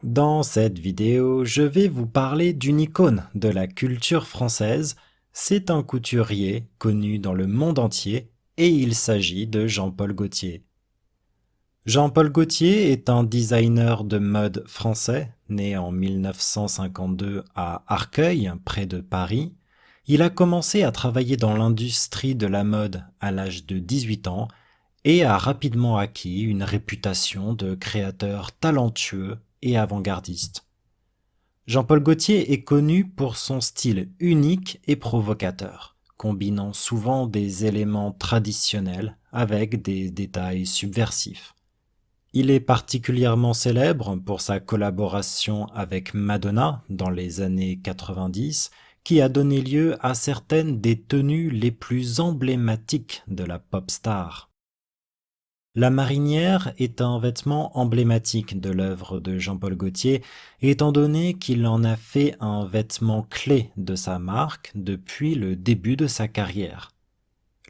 Dans cette vidéo, je vais vous parler d'une icône de la culture française. C'est un couturier connu dans le monde entier et il s'agit de Jean-Paul Gaultier. Jean-Paul Gaultier est un designer de mode français, né en 1952 à Arcueil, près de Paris. Il a commencé à travailler dans l'industrie de la mode à l'âge de 18 ans et a rapidement acquis une réputation de créateur talentueux et avant-gardiste. Jean-Paul Gaultier est connu pour son style unique et provocateur, combinant souvent des éléments traditionnels avec des détails subversifs. Il est particulièrement célèbre pour sa collaboration avec Madonna dans les années 90, qui a donné lieu à certaines des tenues les plus emblématiques de la pop star. La marinière est un vêtement emblématique de l'œuvre de Jean-Paul Gaultier, étant donné qu'il en a fait un vêtement clé de sa marque depuis le début de sa carrière.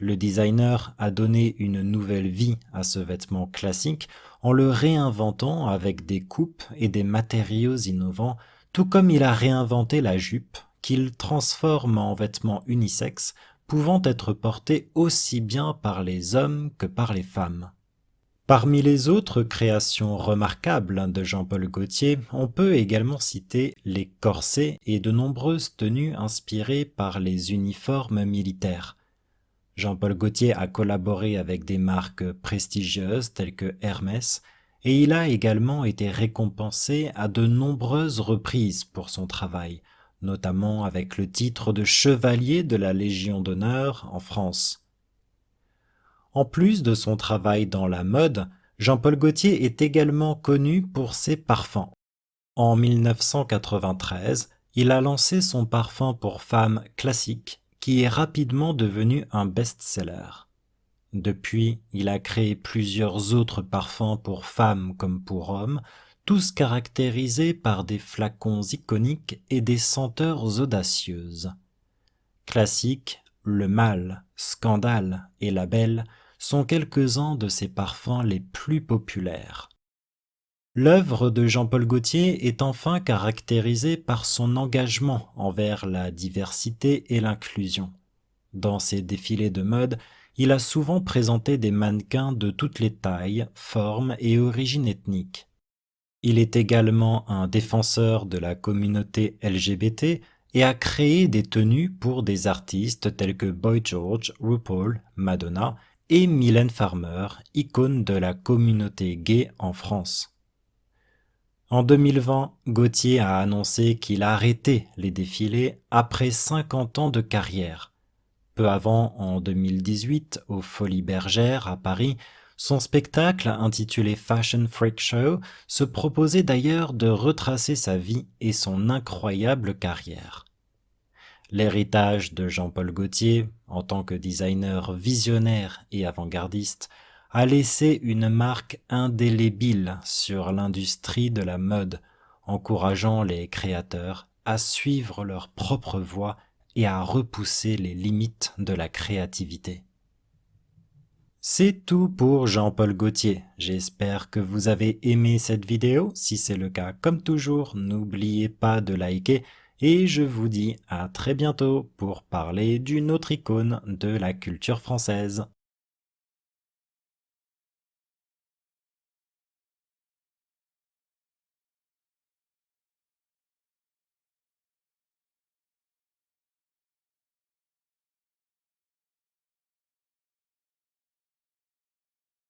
Le designer a donné une nouvelle vie à ce vêtement classique en le réinventant avec des coupes et des matériaux innovants, tout comme il a réinventé la jupe, qu'il transforme en vêtement unisexe, pouvant être porté aussi bien par les hommes que par les femmes. Parmi les autres créations remarquables de Jean-Paul Gaultier, on peut également citer les corsets et de nombreuses tenues inspirées par les uniformes militaires. Jean-Paul Gaultier a collaboré avec des marques prestigieuses telles que Hermès, et il a également été récompensé à de nombreuses reprises pour son travail, notamment avec le titre de chevalier de la Légion d'honneur en France. En plus de son travail dans la mode, Jean-Paul Gaultier est également connu pour ses parfums. En 1993, il a lancé son parfum pour femmes classique, qui est rapidement devenu un best-seller. Depuis, il a créé plusieurs autres parfums pour femmes comme pour hommes, tous caractérisés par des flacons iconiques et des senteurs audacieuses. Classique, Le Mâle, Scandale et La Belle sont quelques-uns de ses parfums les plus populaires. L'œuvre de Jean-Paul Gaultier est enfin caractérisée par son engagement envers la diversité et l'inclusion. Dans ses défilés de mode, il a souvent présenté des mannequins de toutes les tailles, formes et origines ethniques. Il est également un défenseur de la communauté LGBT et a créé des tenues pour des artistes tels que Boy George, RuPaul, Madonna et Mylène Farmer, icône de la communauté gay en France. En 2020, Gaultier a annoncé qu'il arrêtait les défilés après 50 ans de carrière. Peu avant, en 2018, aux Folies Bergères à Paris, son spectacle, intitulé Fashion Freak Show, se proposait d'ailleurs de retracer sa vie et son incroyable carrière. L'héritage de Jean-Paul Gaultier, en tant que designer visionnaire et avant-gardiste, a laissé une marque indélébile sur l'industrie de la mode, encourageant les créateurs à suivre leur propre voie et à repousser les limites de la créativité. C'est tout pour Jean-Paul Gaultier. J'espère que vous avez aimé cette vidéo. Si c'est le cas, comme toujours, n'oubliez pas de liker et je vous dis à très bientôt pour parler d'une autre icône de la culture française.